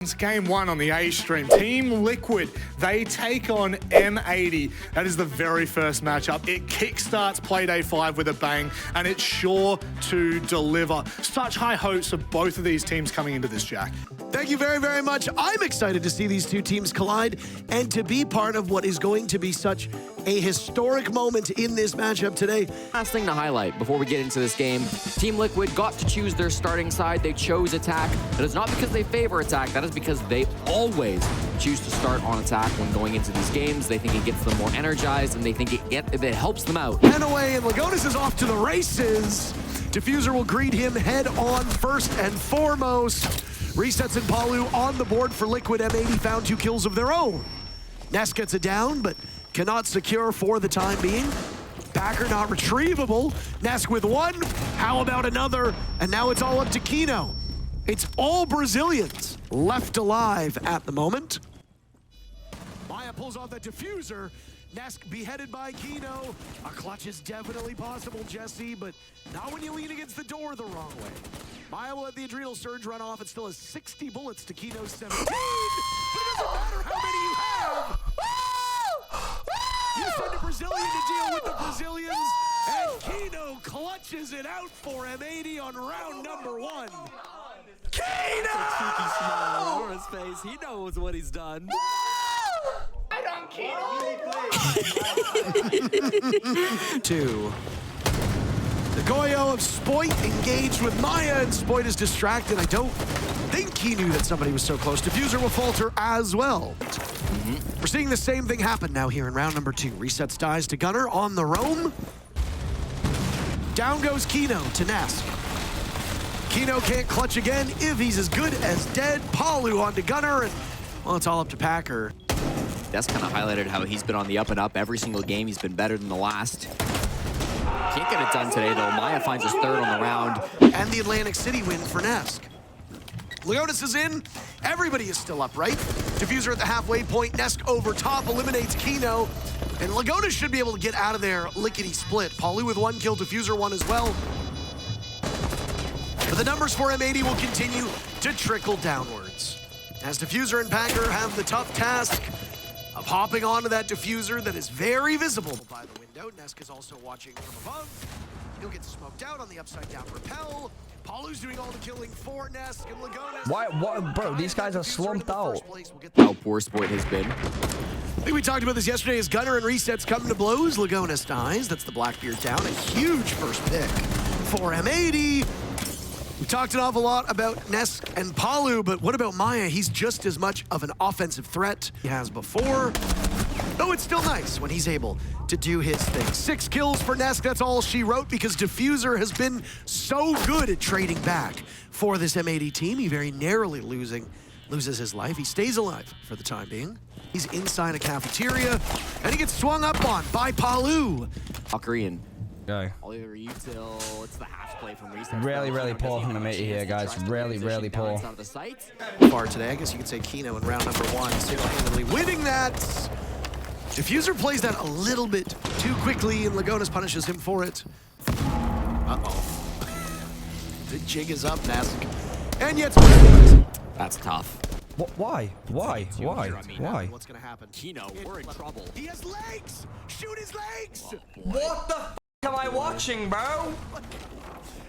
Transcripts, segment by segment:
It's game one on the A stream. Team Liquid, they take on M80. That is the very first matchup. It kickstarts Playday 5 with a bang, and it's sure to deliver. Such high hopes of both of these teams coming into this, Jack. Thank you very, very much. I'm excited to see these two teams collide and to be part of what is going to be such a historic moment in this matchup today. Last thing to highlight before we get into this game, Team Liquid got to choose their starting side. They chose attack. That is not because they favor attack. That is because they always choose to start on attack when going into these games. They think it gets them more energized, and they think it helps them out. And away, and Lagonis is off to the races. Diffuser will greet him head on first and foremost. Resets and Palu on the board for Liquid. M80 found 2 kills of their own. Ness gets it down, but cannot secure for the time being. Backer not retrievable. Ness with 1. How about another? And now it's all up to Kino. It's all Brazilians left alive at the moment. Maya pulls off that diffuser. Nesk beheaded by Kino. A clutch is definitely possible, Jesse, but not when you lean against the door the wrong way. Maya will let the adrenal surge run off. It still has 60 bullets to Kino's 17. But it doesn't matter how many you have. You send a Brazilian to deal with the Brazilians, and Kino clutches it out for M80 on round number 1. Kino! A cheeky smile over his face. He knows what he's done. I don't care. 2. The Goyo of Spoit engaged with Maya, and Spoit is distracted. I don't think he knew that somebody was so close. Diffuser will falter as well. We're seeing the same thing happen now here in round number 2. Resets dies to Gunner on the roam. Down goes Kino to Nask. Kino can't clutch again if he's as good as dead. Palu onto Gunner, and well, it's all up to Packer. That's kind of highlighted how he's been on the up and up. Every single game he's been better than the last. Can't get it done today though. Maya finds his 3rd on the round. And the Atlantic City win for Nask. Leonis is in. Everybody is still up, right? Diffuser at the halfway point. Nesk over top eliminates Kino. And Lagonis should be able to get out of there lickety-split. Palu with 1 kill, Diffuser 1 as well. But the numbers for M80 will continue to trickle downwards. As Diffuser and Packer have the tough task of hopping onto that Diffuser that is very visible by the window. Nesk is also watching from above. He'll get smoked out on the upside-down rappel. Palu's doing all the killing for Nesk, and Lagonis. What, bro? These guys are slumped out. How poor Spoit has been. I think we talked about this yesterday as Gunner and Resets come to blows. Lagonis dies. That's the Blackbeard down. A huge first pick for M80. We talked an awful lot about Nesk and Palu, but what about Maya? He's just as much of an offensive threat he has before. Though it's still nice when he's able to do his thing. 6 kills for Nesk, that's all she wrote, because Diffuser has been so good at trading back for this M80 team. He very narrowly loses his life. He stays alive for the time being. He's inside a cafeteria, and he gets swung up on by Palu. Korean. Go. Oliver Util, it's the half play from Reset. Really poor from M80 here, guys. Really poor. Far today, I guess you could say Kino in round number 1, single-handedly winning that. Diffuser plays that a little bit too quickly, and Lagonis punishes him for it. Uh-oh. The jig is up, Nask. And yet, that's tough. Why? What's gonna happen? Kino, we're in trouble. He has legs! Shoot his legs! Oh, What the f am I watching, bro?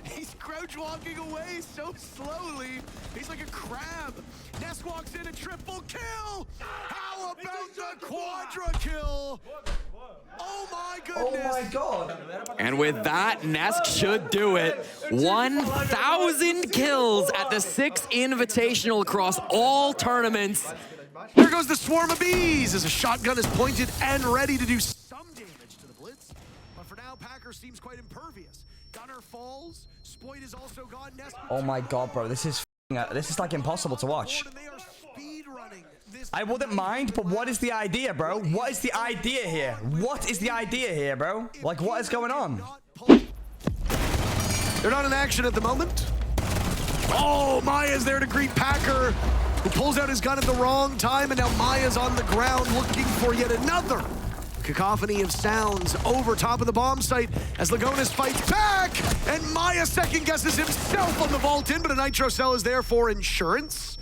He's crouch walking away so slowly. He's like a crab. Ness walks in a triple kill. How about the quadra kill? Oh my goodness. Oh my god. And with that, Nesk should do it. 1,000 kills at the 6th Invitational across all tournaments. There goes the swarm of bees as a shotgun is pointed and ready to do some damage to the blitz. But for now, Packer seems quite impervious. Gunner falls. Spoit is also gone. Ness Oh my god, bro. This is like impossible to watch. I wouldn't mind, but what is the idea, bro? What is the idea here? What is the idea here, bro? Like, what is going on? They're not in action at the moment. Oh, Maya's there to greet Packer, who pulls out his gun at the wrong time, and now Maya's on the ground looking for yet another cacophony of sounds over top of the bomb site as Lagonis fights back, and Maya second guesses himself on the vault in, but a nitro cell is there for insurance.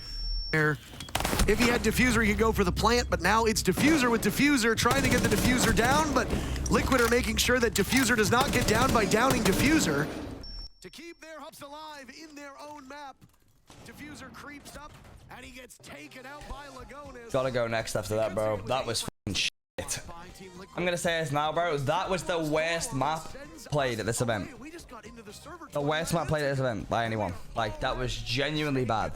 If he had Diffuser, he could go for the plant, but now it's Diffuser with Diffuser trying to get the Diffuser down, but Liquid are making sure that Diffuser does not get down by downing Diffuser. To keep their Hups alive in their own map, Diffuser creeps up, and he gets taken out by Lagonis. Gotta go next after that, bro. That was f***ing shit. I'm gonna say this now, bro. That was the worst map played at this event. The worst map played at this event by anyone. Like, that was genuinely bad.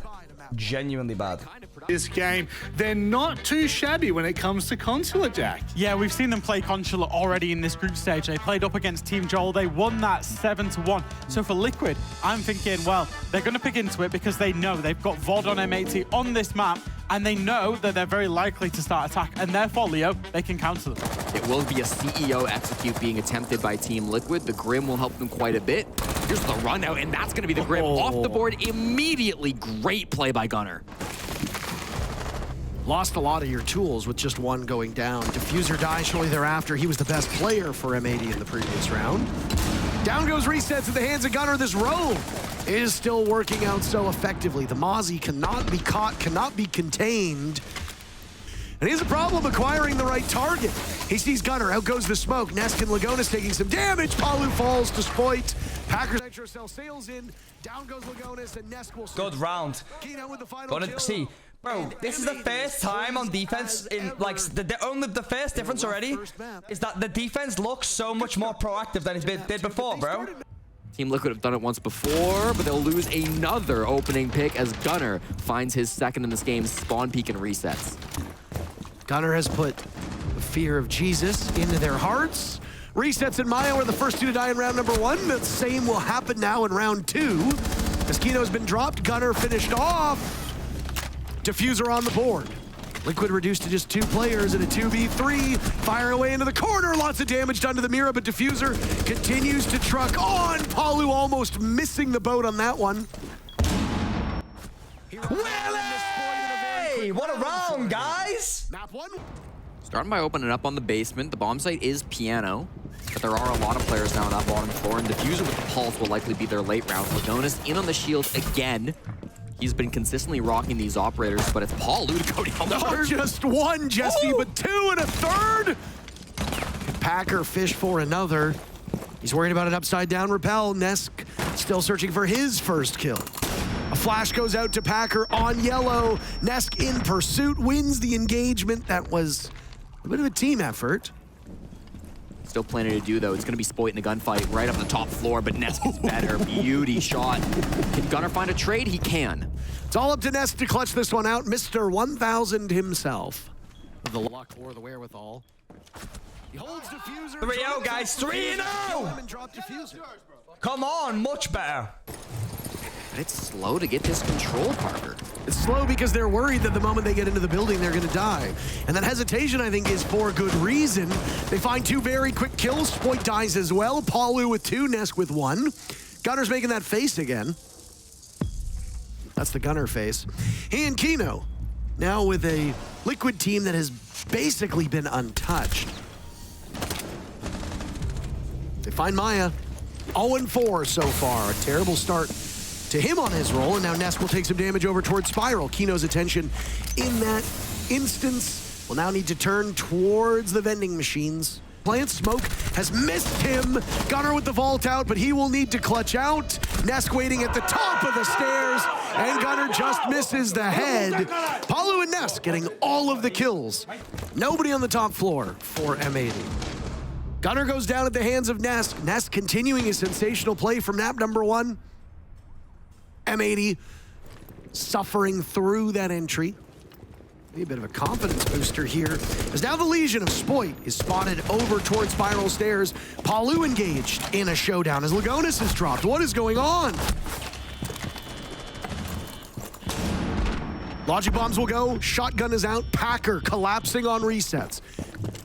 Genuinely bad. This game, they're not too shabby when it comes to Consulate, Jack. Yeah, we've seen them play Consulate already in this group stage. They played up against Team Joel. They won that 7-1. So for Liquid, I'm thinking, well, they're going to pick into it because they know they've got VOD on M80 on this map, and they know that they're very likely to start attack, and therefore, Leo, they can counter them. It will be a CEO execute being attempted by Team Liquid. The Grim will help them quite a bit. Here's the run out, and that's going to be the Grim off the board immediately. Great play by Gunnar. Lost a lot of your tools with just one going down. Diffuser dies shortly thereafter. He was the best player for M80 in the previous round. Down goes resets at the hands of Gunnar. This roam is still working out so effectively. The Mozzie cannot be caught, cannot be contained. And he has a problem acquiring the right target. He sees Gunnar, out goes the smoke. Nesk and Lagonis taking some damage. Palu falls to Spoit. Packers Nitro Cell sails in. Down goes Lagonis, and Nesk will... Good round. Kino with the final kill. See, bro, this is the first time on defense in, like, the first difference already is that the defense looks so much more proactive than it did before, bro. Team Liquid have done it once before, but they'll lose another opening pick as Gunnar finds his second in this game, spawn peek and resets. Gunnar has put the fear of Jesus into their hearts. Resets and Maya were the first two to die in round number 1. The same will happen now in round 2. As Kino's been dropped, Gunnar finished off. Diffuser on the board. Liquid reduced to just 2 players in a 2v3. Fire away into the corner. Lots of damage done to the Mira, but Diffuser continues to truck on. Palu almost missing the boat on that one. Willie! What a round, guys! Map 1. Starting by opening up on the basement. The bomb site is Piano, but there are a lot of players now on that bottom floor, and Diffuser with the Pulse will likely be their late round. Lagonis in on the shield again. He's been consistently rocking these operators, but it's Palu to go down. Not just one, Jesse, but 2 and a third. Packer fish for another. He's worried about an upside down repel. Nesk still searching for his first kill. A flash goes out to Packer on yellow. Nesk in pursuit wins the engagement. That was a bit of a team effort. Still planning to do, though. It's going to be Spoit in the gunfight right up the top floor, but Nesk is better. Beauty shot. Can Gunnar find a trade? He can. It's all up to Nesk to clutch this one out. Mr. 1000 himself. With the luck or the wherewithal. He holds Diffuser. 3-0, guys. 3-0! Come on, much better. But it's slow to get this control, Parker. It's slow because they're worried that the moment they get into the building, they're going to die. And that hesitation, I think, is for good reason. They find 2 very quick kills. Spoit dies as well. Palu with 2, Nesk with 1. Gunnar's making that face again. That's the Gunnar face. He and Kino, now with a Liquid team that has basically been untouched. They find Maya. 0-4 so far. A terrible start to him on his roll, and now Nesk will take some damage over towards Spiral. Kino's attention in that instance will now need to turn towards the vending machines. Plant Smoke has missed him. Gunnar with the vault out, but he will need to clutch out. Nesk waiting at the top of the stairs, and Gunnar just misses the head. Palu and Nesk getting all of the kills. Nobody on the top floor for M80. Gunnar goes down at the hands of Nesk. Nesk continuing his sensational play from map number 1. M80 suffering through that entry. Maybe a bit of a confidence booster here. As now the Legion of Spoit is spotted over towards Spiral Stairs. Palu engaged in a showdown as Lagonis is dropped. What is going on? Logic bombs will go. Shotgun is out. Packer collapsing on resets.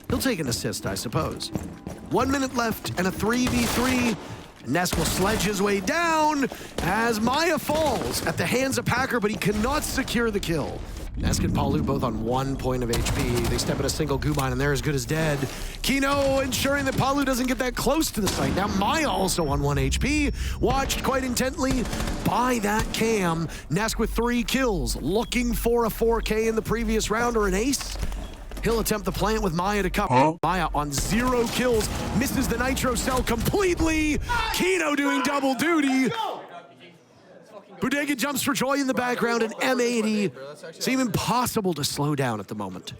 He'll take an assist, I suppose. 1 minute left and a 3v3. Nesk will sledge his way down as Maya falls at the hands of Packer, but he cannot secure the kill. Nesk and Palu both on 1 point of HP. They step in a single goo mine and they're as good as dead. Kino ensuring that Palu doesn't get that close to the site. Now Maya also on 1 HP. Watched quite intently by that cam. Nesk with 3 kills. Looking for a 4K in the previous round or an ace. He'll attempt the plant with Maya to cover. Maya on 0 kills. Misses the nitro cell completely. Kino doing double duty. Bodega jumps for joy in the background, and M80 seem impossible to slow down at the moment.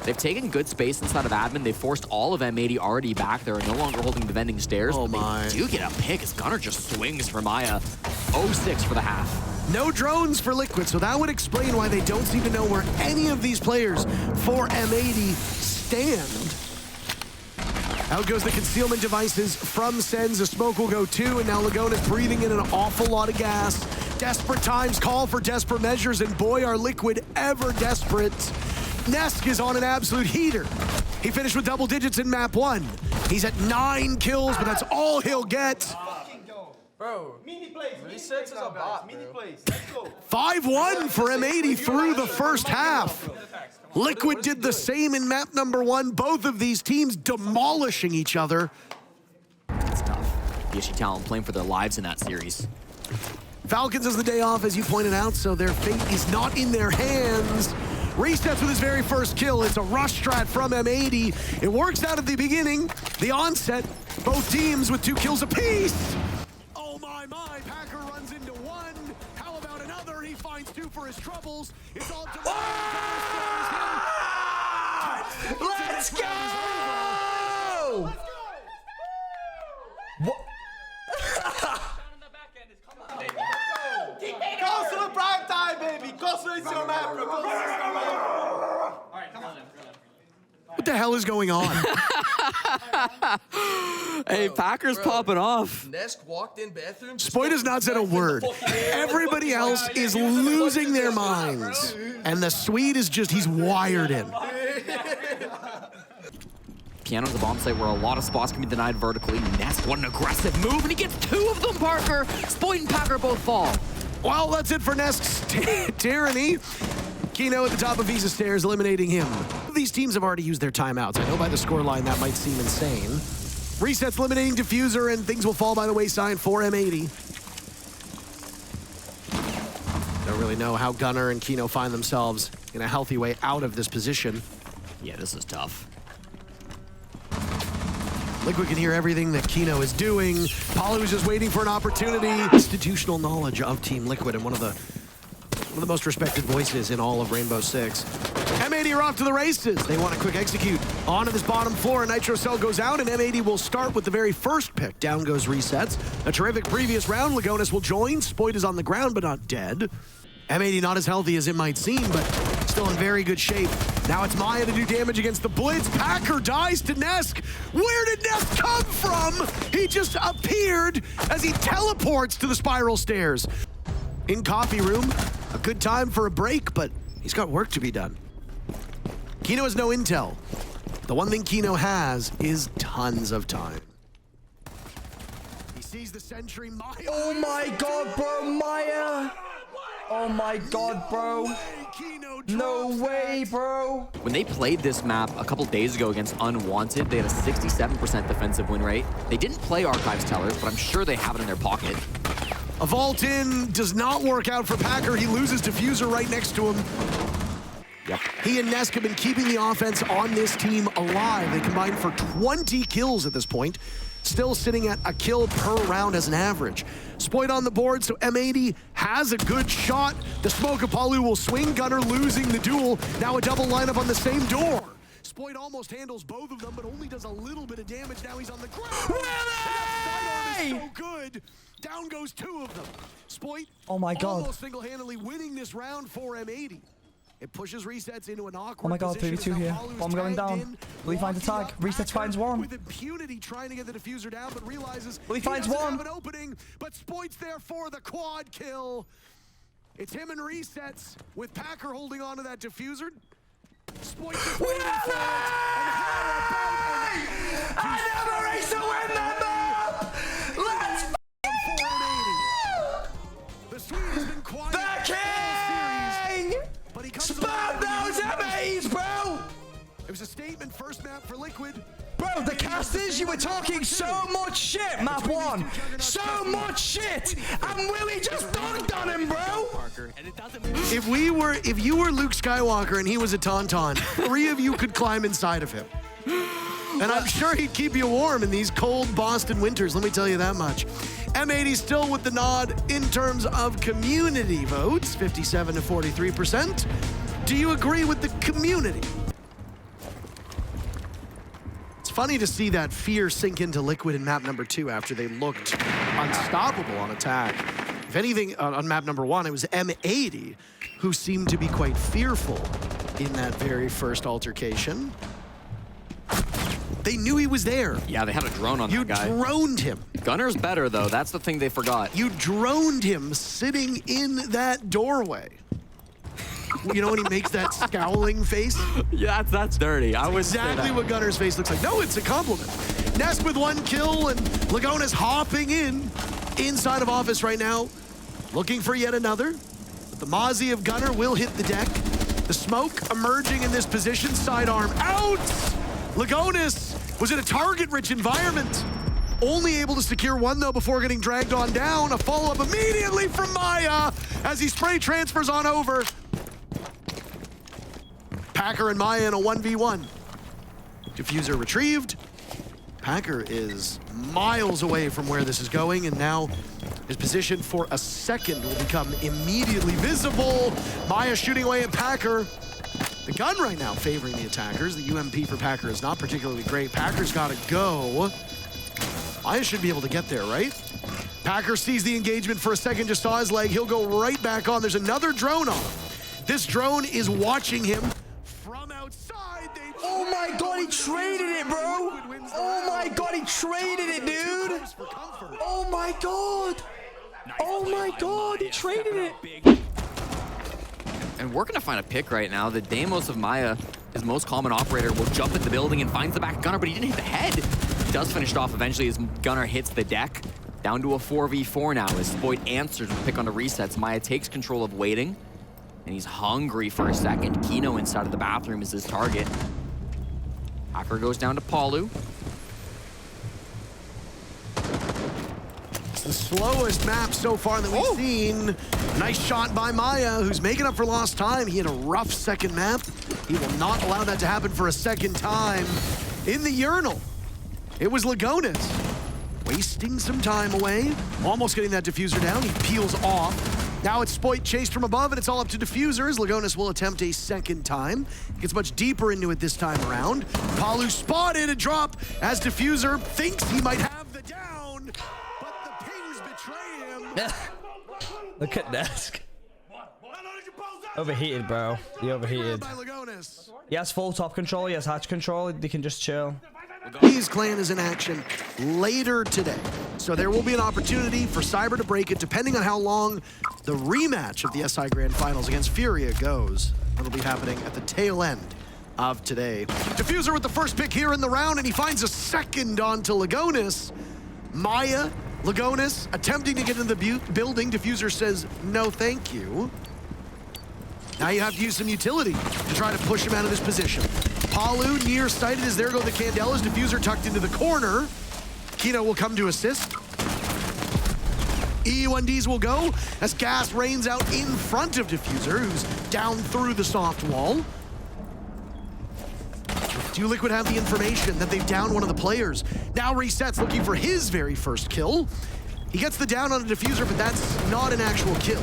They've taken good space inside of admin. They forced all of M80 already back. They're no longer holding the vending stairs. Oh but my. They do get a pick as Gunnar just swings for Maya. 0-6 for the half. No drones for Liquid, so that would explain why they don't seem to know where any of these players for M80 stand. Out goes the concealment devices from Sens. A smoke will go 2, and now Lagona's breathing in an awful lot of gas. Desperate times call for desperate measures, and boy, are Liquid ever desperate. Nesk is on an absolute heater. He finished with double digits in map 1. He's at 9 kills, but that's all he'll get. Bro, resets is a bot, mini plays. Let's go. 5-1 for M80 through the first half. Liquid did the same in map number 1. Both of these teams demolishing each other. It's tough. PSG Talent playing for their lives in that series. Falcons is the day off, as you pointed out, so their fate is not in their hands. Resets with his very first kill. It's a rush strat from M80. It works out at the beginning, the onset. Both teams with 2 kills apiece. Oh my, Packer runs into 1. How about another? He finds 2 for his troubles. It's all to Let's go! What? Go to the prime time, baby. Go to the map, bro. What the hell is going on? Hey, Packers popping off. Nesk walked in bathroom. Spoit has not said a word. Everybody else is losing their minds. And the Swede is just, he's wired in. Piano's the bomb site where a lot of spots can be denied vertically. Nesk, what an aggressive move, and he gets 2 of them, Parker. Spoit and Packer both fall. Well, that's it for Nesk's tyranny. Kino at the top of Visa stairs, eliminating him. These teams have already used their timeouts. I know by the scoreline that might seem insane. Resets eliminating Diffuser, and things will fall by the wayside for M80. Don't really know how Gunnar and Kino find themselves in a healthy way out of this position. Yeah, this is tough. Liquid can hear everything that Kino is doing. Palu is just waiting for an opportunity. Institutional knowledge of Team Liquid and one of the most respected voices in all of Rainbow Six. M80 are off to the races. They want a quick execute. Onto this bottom floor, a nitro cell goes out, and M80 will start with the very first pick. Down goes Resets. A terrific previous round. Lagonas will join. Spoit is on the ground, but not dead. M80 not as healthy as it might seem, but still in very good shape. Now it's Maya to do damage against the Blitz. Packer dies to Nesk. Where did Nesk come from? He just appeared as he teleports to the spiral stairs. In coffee room, a good time for a break, but he's got work to be done. Kino has no intel. The one thing Kino has is tons of time. He sees the sentry, Maya. Oh my god, bro, Maya! Oh my god, bro. No way, bro. When they played this map a couple days ago against Unwanted, they had a 67% defensive win rate. They didn't play Archives Tellers, but I'm sure they have it in their pocket. A vault in does not work out for Packer. He loses Diffuser right next to him. Yep. He and Nesk have been keeping the offense on this team alive. They combined for 20 kills at this point, still sitting at a kill per round as an average. Spoit on the board, so M80 has a good shot. The smoke of Palu will swing. Gunnar losing the duel. Now a double lineup on the same door. Spoit almost handles both of them, but only does a little bit of damage. Now he's on the ground. That sidearm is so good. Down goes 2 of them. Spoit almost single-handedly winning this round for M80. It pushes Resets into an awkward Oh my god, position. 3v2 here. Bomb going down. Will he find a tag? Resets finds 1. With impunity trying to get the Diffuser down, but realizes Well, he finds 1. have an opening, but Spoit's there for the quad kill. It's him and Resets with Packer holding on to that Diffuser. Spoit just waiting for it. And how about I never used to win that map! Let's the Swede has been quiet the king! but he comes Spoit! MAs, bro! It was a statement first map for Liquid. Bro, the casters, you were talking so much shit, map 1. So much shit! And Willie just dunked on him, bro! If you were Luke Skywalker and he was a Tauntaun, 3 of you could climb inside of him. And I'm sure he'd keep you warm in these cold Boston winters, let me tell you that much. M80 still with the nod in terms of community votes, 57 to 43%. Do you agree with the community? It's funny to see that fear sink into Liquid in map number 2 after they looked unstoppable on attack. If anything, on map number 1, it was M80 who seemed to be quite fearful in that very first altercation. They knew he was there. Yeah, they had a drone on that guy. You droned him. Gunner's better, though. That's the thing they forgot. You droned him sitting in that doorway. You know when he makes that scowling face? Yeah, that's dirty. I was exactly what Gunner's face looks like. No, it's a compliment. Nest with 1 kill and Lagona's hopping inside of office right now, looking for yet another. But the Mozzie of Gunner will hit the deck. The smoke emerging in this position, sidearm out. Lagonas was in a target-rich environment. Only able to secure 1, though, before getting dragged on down. A follow-up immediately from Maya as he spray transfers on over. Packer and Maya in a 1v1. Diffuser retrieved. Packer is miles away from where this is going, and now his position for a second will become immediately visible. Maya shooting away at Packer. The gun right now favoring the attackers. The UMP for Packer is not particularly great. Packer's got to go. Maya should be able to get there, right? Packer sees the engagement for a second, just saw his leg. He'll go right back on. There's another drone on him. This drone is watching him from outside. Oh my god, he traded it, bro! Oh my god, he traded it, dude! Oh my god! Oh my god, he traded it! And we're gonna find a pick right now. The Deimos of Maya, his most common operator, will jump at the building and finds the back Gunner, but he didn't hit the head. He does finish it off eventually as Gunner hits the deck. Down to a 4v4 now as Spoit answers with a pick on the resets. Maya takes control of waiting, and he's hungry for a second. Kino inside of the bathroom is his target. Packer goes down to Palu. It's the slowest map so far that we've seen. Nice shot by Maya, who's making up for lost time. He had a rough second map. He will not allow that to happen for a second time. In the urinal, it was Lagonas wasting some time away. Almost getting that diffuser down. He peels off. Now it's Spoit chased from above, and it's all up to diffusers. Lagonas will attempt a second time. Gets much deeper into it this time around. Palu spotted a drop as diffuser thinks he might have the down, but the pings betray him. Look at Desk. Overheated, bro. He overheated. He has full top control, he has hatch control, they can just chill. His clan is in action later today, so there will be an opportunity for Cyber to break it depending on how long the rematch of the SI Grand Finals against Furia goes. That'll be happening at the tail end of today. Diffuser with the first pick here in the round, and he finds a second onto Lagonas. Maya, Lagonas attempting to get into the building. Diffuser says no thank you. Now you have to use some utility to try to push him out of this position. Palu near-sighted as there go the Candelas. Diffuser tucked into the corner. Kino will come to assist. EU1Ds will go as gas rains out in front of Diffuser, who's down through the soft wall. Do Liquid have the information that they've downed one of the players? Now resets looking for his very first kill. He gets the down on a Diffuser, but that's not an actual kill.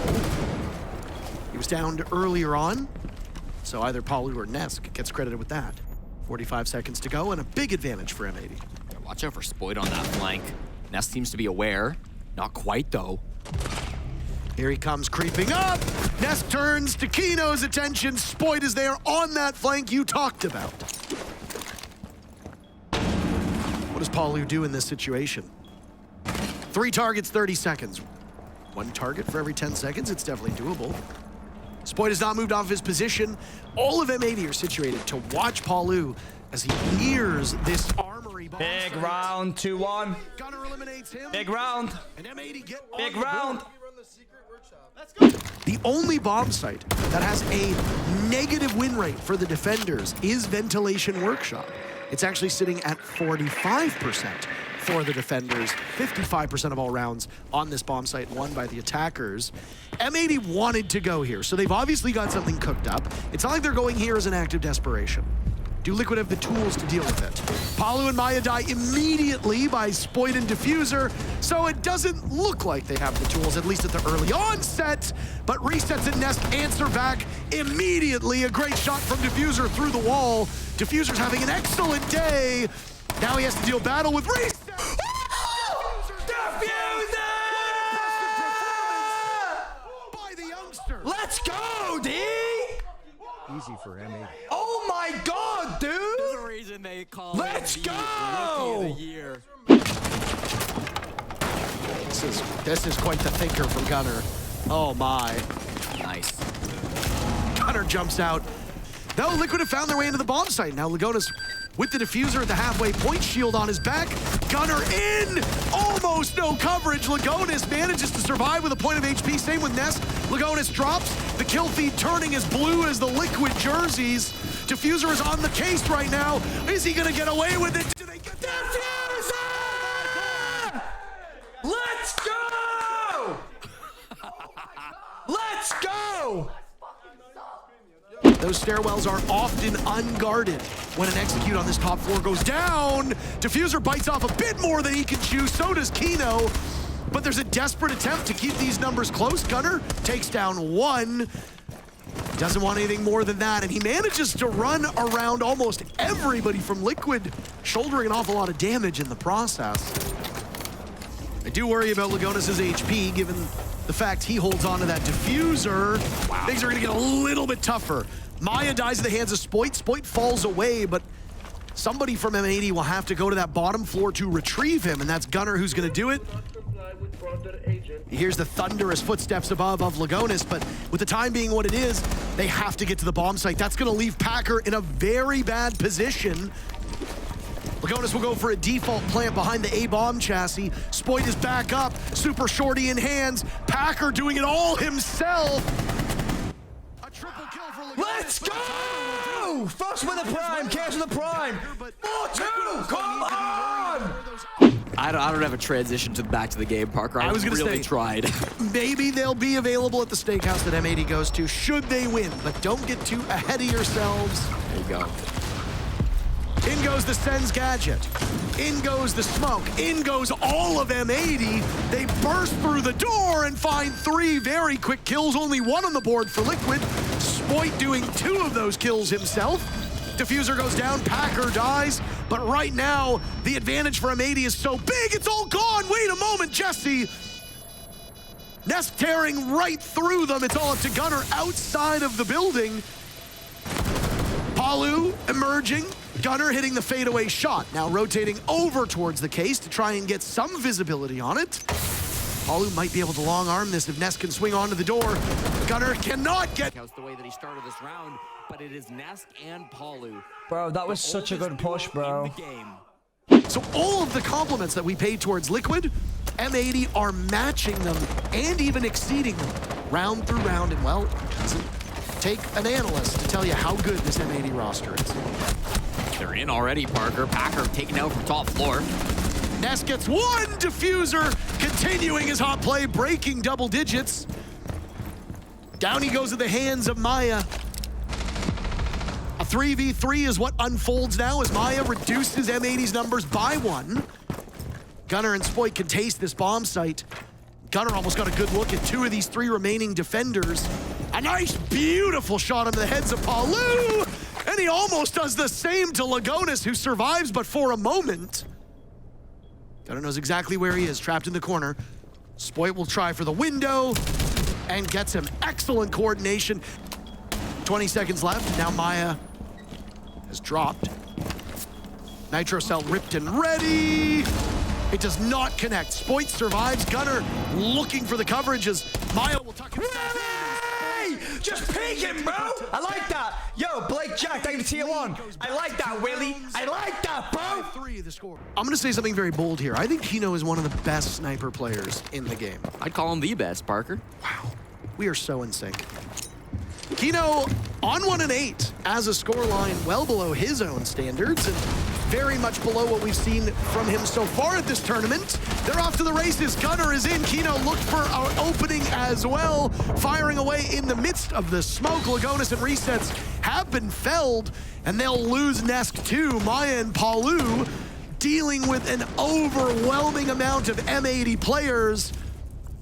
He was downed earlier on, so either Palu or Nesk gets credited with that. 45 seconds to go and a big advantage for M80. Watch out for Spoit on that flank. Nest seems to be aware. Not quite, though. Here he comes creeping up. Nest turns to Kino's attention. Spoit is there on that flank you talked about. What does Palu do in this situation? 3 targets, 30 seconds. 1 target for every 10 seconds. It's definitely doable. Spoit has not moved off his position. All of M80 are situated to watch Palu as he nears this armory. Big round, 2-1. Gunner eliminates him. Big round. And M80 get Big round. the secret workshop. Let's go. The only bomb site that has a negative win rate for the defenders is Ventilation Workshop. It's actually sitting at 45% for the defenders. 55% of all rounds on this bomb site won by the attackers. M80 wanted to go here, so they've obviously got something cooked up. It's not like they're going here as an act of desperation. Do Liquid have the tools to deal with it? Palu and Maya die immediately by Spoit and Diffuser, so it doesn't look like they have the tools, at least at the early onset, but Resets and Nest answer back immediately. A great shot from Diffuser through the wall. Diffuser's having an excellent day. Now he has to deal battle with Reset. By the youngster. Let's go, D! Easy for M80. Oh my god, dude! There's a reason they call Let's it go! Rookie of the Year. This is quite the thinker from Gunner. Oh my. Nice. Gunner jumps out. No, Liquid have found their way into the bomb site. Now Lagona's with the Diffuser at the halfway point, shield on his back. Gunner in! Almost no coverage. Lagonis manages to survive with a point of HP. Same with Ness. Lagonis drops. The kill feed turning as blue as the Liquid jerseys. Diffuser is on the case right now. Is he gonna get away with it? Do they get Diffuser! Let's go! Let's go! Those stairwells are often unguarded when an execute on this top floor goes down. Diffuser bites off a bit more than he can chew, so does Kino. But there's a desperate attempt to keep these numbers close. Gunner takes down one. Doesn't want anything more than that, and he manages to run around almost everybody from Liquid, shouldering an awful lot of damage in the process. I do worry about Lagonis' HP, given the fact he holds on to that Diffuser. Wow. Things are gonna get a little bit tougher. Maya dies in the hands of Spoit. Spoit falls away, but somebody from M80 will have to go to that bottom floor to retrieve him, and that's Gunner who's gonna do it. He hears the thunderous footsteps above of Lagonis, but with the time being what it is, they have to get to the bomb site. That's gonna leave Packer in a very bad position. Lagonis will go for a default plant behind the A-bomb chassis. Spoit is back up, super shorty in hands. Packer doing it all himself. A triple kill for Lagonis. Let's go! First with the prime, cash with the prime. 4-2, come on! I don't have a transition back to the game, Parker. I was gonna really say, tried. Maybe they'll be available at the steakhouse that M80 goes to, should they win. But don't get too ahead of yourselves. There you go. In goes the Sens gadget. In goes the smoke. In goes all of M80. They burst through the door and find 3 very quick kills. Only 1 on the board for Liquid. Spoit doing 2 of those kills himself. Diffuser goes down, Packer dies. But right now, the advantage for M80 is so big, it's all gone. Wait a moment, Jesse. Nest tearing right through them. It's all up to Gunner outside of the building. Palu emerging. Gunner hitting the fadeaway shot. Now rotating over towards the case to try and get some visibility on it. Palu might be able to long arm this if Nest can swing onto the door. Gunner cannot get... That's the way that he started this round, but it is Nest and Palu. Bro, that was such a good push, bro. In the game. So all of the compliments that we paid towards Liquid, M80 are matching them and even exceeding them round through round. And well, it doesn't take an analyst to tell you how good this M80 roster is. They're in already, Parker. Packer taken out from top floor. Nest gets 1, Diffuser continuing his hot play, breaking double digits. Down he goes at the hands of Maya. A 3v3 is what unfolds now as Maya reduces M80's numbers by 1. Gunner and Spoit can taste this bomb site. Gunner almost got a good look at 2 of these 3 remaining defenders. A nice, beautiful shot into the heads of Palu. And he almost does the same to Lagonis, who survives but for a moment. Gunner knows exactly where he is, trapped in the corner. Spoit will try for the window and gets him. Excellent coordination. 20 seconds left. Now Maya has dropped. Nitro cell ripped and ready. It does not connect. Spoit survives. Gunner looking for the coverage as Maya will tuck himself in. Just peek him, bro. I like that. Yo, Blake Jack, thank you to tier 1. I like that, Willie. I like that, bro. I'm going to say something very bold here. I think Kino is one of the best sniper players in the game. I'd call him the best, Parker. Wow. We are so in sync. Kino on 1-8 as a scoreline well below his own standards and very much below what we've seen from him so far at this tournament. They're off to the races. Gunner is in. Kino looked for our opening as well, firing away in the midst of the smoke. Lagonis and Resets have been felled, and they'll lose Nesk too. Maya and Palu dealing with an overwhelming amount of M80 players.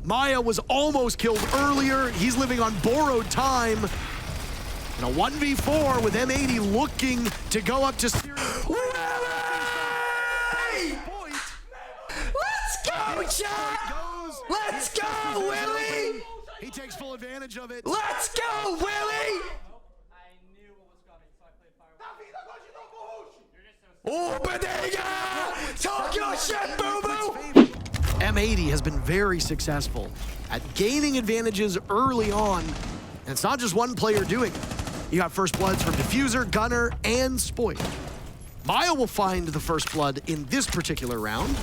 Maya was almost killed earlier. He's living on borrowed time. In a 1v4 with M80 looking to go up to serious. Let's go, chat! Let's go, Willie! He takes full advantage of it. Let's go, Willie! Oh, Bodega! Talk your shit, boo-boo! M80 has been very successful at gaining advantages early on. And it's not just one player doing it. You got first bloods from Diffuser, Gunner, and Spoit. Maya will find the first blood in this particular round.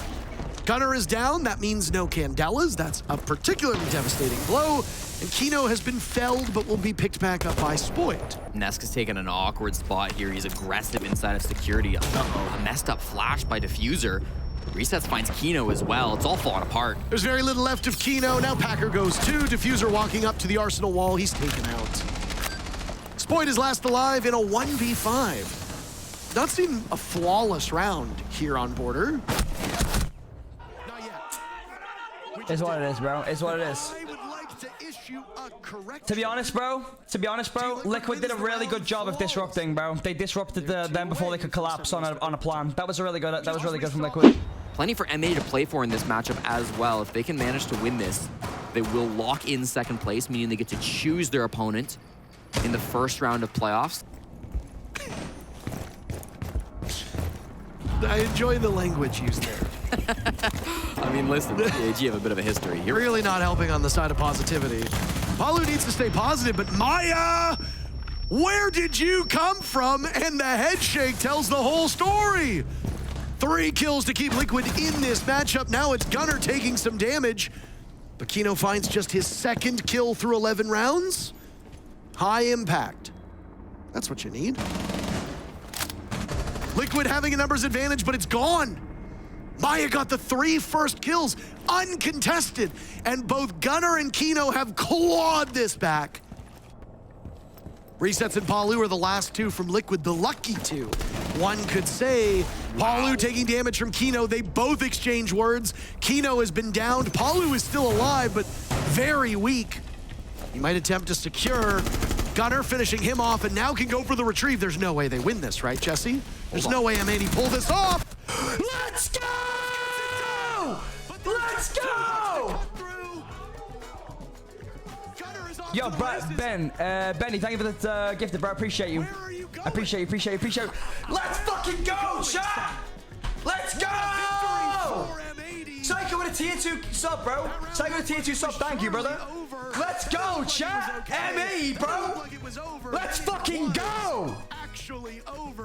Gunner is down, that means no Candelas. That's a particularly devastating blow. And Kino has been felled, but will be picked back up by Spoit. Nesk has taken an awkward spot here. He's aggressive inside of security. Uh-oh, a messed up flash by Diffuser. Resets finds Kino as well. It's all falling apart. There's very little left of Kino. Now Packer goes too. Diffuser walking up to the Arsenal wall. He's taken out. Spoit is last alive in a 1v5. Not seen a flawless round here on Border. Not yet. It's what it is, bro. It's what it is. I would like to issue a correction. To be honest, bro, Liquid did a really good job of disrupting, bro. They disrupted them before they could collapse on a plan. That was really good. That was really good from Liquid. Plenty for MA to play for in this matchup as well. If they can manage to win this, they will lock in second place, meaning they get to choose their opponent in the first round of playoffs. I enjoy the language used there. I mean, listen, you have a bit of a history. You're really not helping on the side of positivity. Palu needs to stay positive, but Maya, where did you come from? And the head shake tells the whole story. 3 kills to keep Liquid in this matchup. Now it's Gunner taking some damage, but Kino finds just his 2nd kill through 11 rounds. High impact. That's what you need. Liquid having a numbers advantage, but it's gone. Maya got the 3 first kills, uncontested, and both Gunner and Kino have clawed this back. Resets and Palu are the last 2 from Liquid, the lucky 2. One could say, Palu taking damage from Kino. They both exchange words. Kino has been downed. Palu is still alive, but very weak. He might attempt to secure. Gunner finishing him off and now can go for the retrieve. There's no way they win this, right, Jesse? There's no way M80 pull this off. Let's go! Let's go! Yo, Ben, Benny, thank you for the gifted, bro. Appreciate you. I appreciate you. Let's fucking go, chat! Let's go! Psycho with a tier 2 sub, bro. Psycho with a tier 2 sub, thank you, brother. Let's go, chat! ME, bro! Let's fucking go! Actually over.